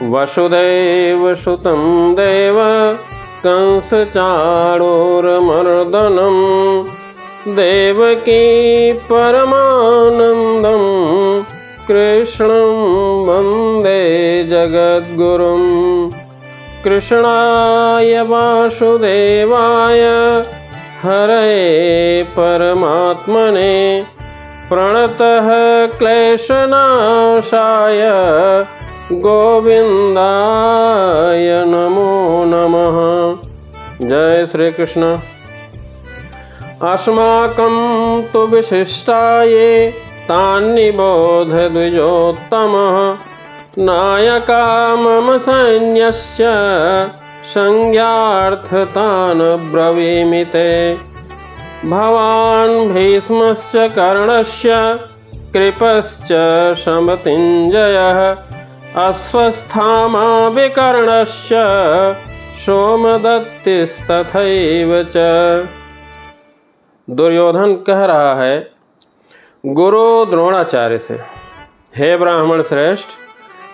वसुदेवसुतं देव कंसचाणूरमर्दनं देवकी परमानन्दं कृष्णं वन्दे जगद्गुरुं। कृष्णाय वासुदेवाय हरये परमात्मने प्रणतः क्लेशनाशाय गोविंदाय नमो नमः। जय श्री कृष्ण। अस्माकं तु विशिष्टाये तान्निबोध द्विजोत्तमः नायका मम सैन्यस्य संज्ञार्थतान् ब्रवीमि ते। भवान् भीष्मश्च कर्णस्य कृपश्च समतिञ्जयः अश्वस्थामा विकर्णस्य सोमदत्तिस्तथैव च। दुर्योधन कह रहा है गुरु द्रोणाचार्य से, हे ब्राह्मण श्रेष्ठ,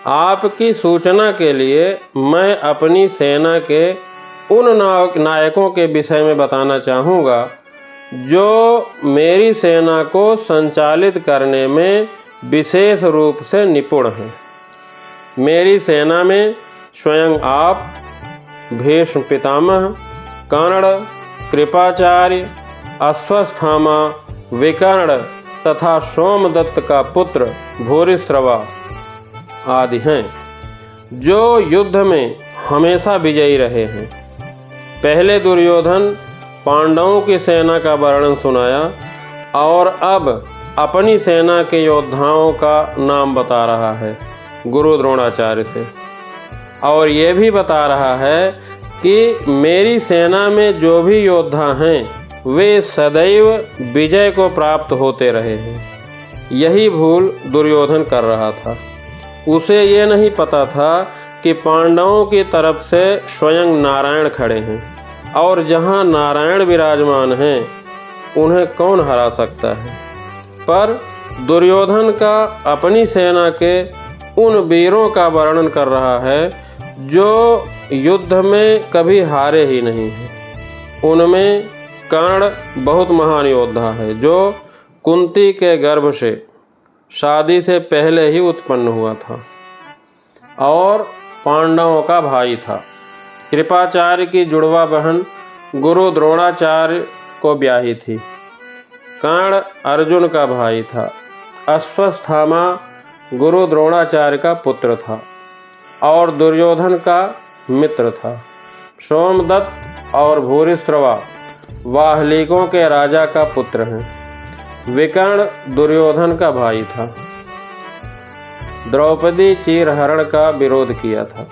आपकी सूचना के लिए मैं अपनी सेना के उन नायकों के विषय में बताना चाहूँगा जो मेरी सेना को संचालित करने में विशेष रूप से निपुण हैं। मेरी सेना में स्वयं आप, भीष्म पितामह, कर्ण, कृपाचार्य, अश्वस्थामा, विकर्ण तथा सोमदत्त का पुत्र भूरिश्रवा आदि हैं, जो युद्ध में हमेशा विजयी रहे हैं। पहले दुर्योधन पांडवों की सेना का वर्णन सुनाया और अब अपनी सेना के योद्धाओं का नाम बता रहा है गुरु द्रोणाचार्य से, और ये भी बता रहा है कि मेरी सेना में जो भी योद्धा हैं वे सदैव विजय को प्राप्त होते रहे हैं। यही भूल दुर्योधन कर रहा था। उसे ये नहीं पता था कि पांडवों की तरफ से स्वयं नारायण खड़े हैं और जहाँ नारायण विराजमान हैं उन्हें कौन हरा सकता है। पर दुर्योधन का अपनी सेना के उन वीरों का वर्णन कर रहा है जो युद्ध में कभी हारे ही नहीं हैं। उनमें कर्ण बहुत महान योद्धा है, जो कुंती के गर्भ से शादी से पहले ही उत्पन्न हुआ था और पांडवों का भाई था। कृपाचार्य की जुड़वा बहन गुरु द्रोणाचार्य को ब्याही थी। कर्ण अर्जुन का भाई था। अश्वस्थामा गुरु द्रोणाचार्य का पुत्र था और दुर्योधन का मित्र था। सोमदत्त और भूरिश्रवा वाहलिकों के राजा का पुत्र हैं। विकर्ण दुर्योधन का भाई था। द्रौपदी चीरहरण का विरोध किया था।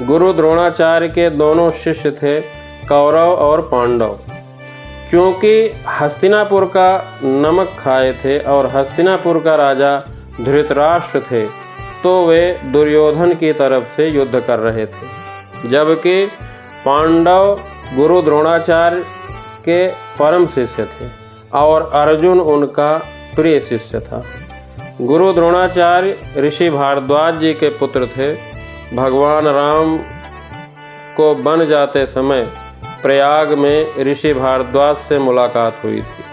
गुरु द्रोणाचार्य के दोनों शिष्य थे, कौरव और पांडव। क्योंकि हस्तिनापुर का नमक खाए थे और हस्तिनापुर का राजा धृतराष्ट्र थे, तो वे दुर्योधन की तरफ से युद्ध कर रहे थे, जबकि पांडव गुरु द्रोणाचार्य के परम शिष्य थे और अर्जुन उनका प्रिय शिष्य था। गुरु द्रोणाचार्य ऋषि भारद्वाज जी के पुत्र थे। भगवान राम को वन जाते समय प्रयाग में ऋषि भारद्वाज से मुलाकात हुई थी।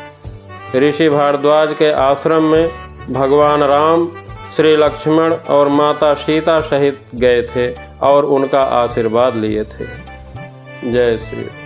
ऋषि भारद्वाज के आश्रम में भगवान राम, श्री लक्ष्मण और माता सीता सहित गए थे और उनका आशीर्वाद लिए थे। जय श्री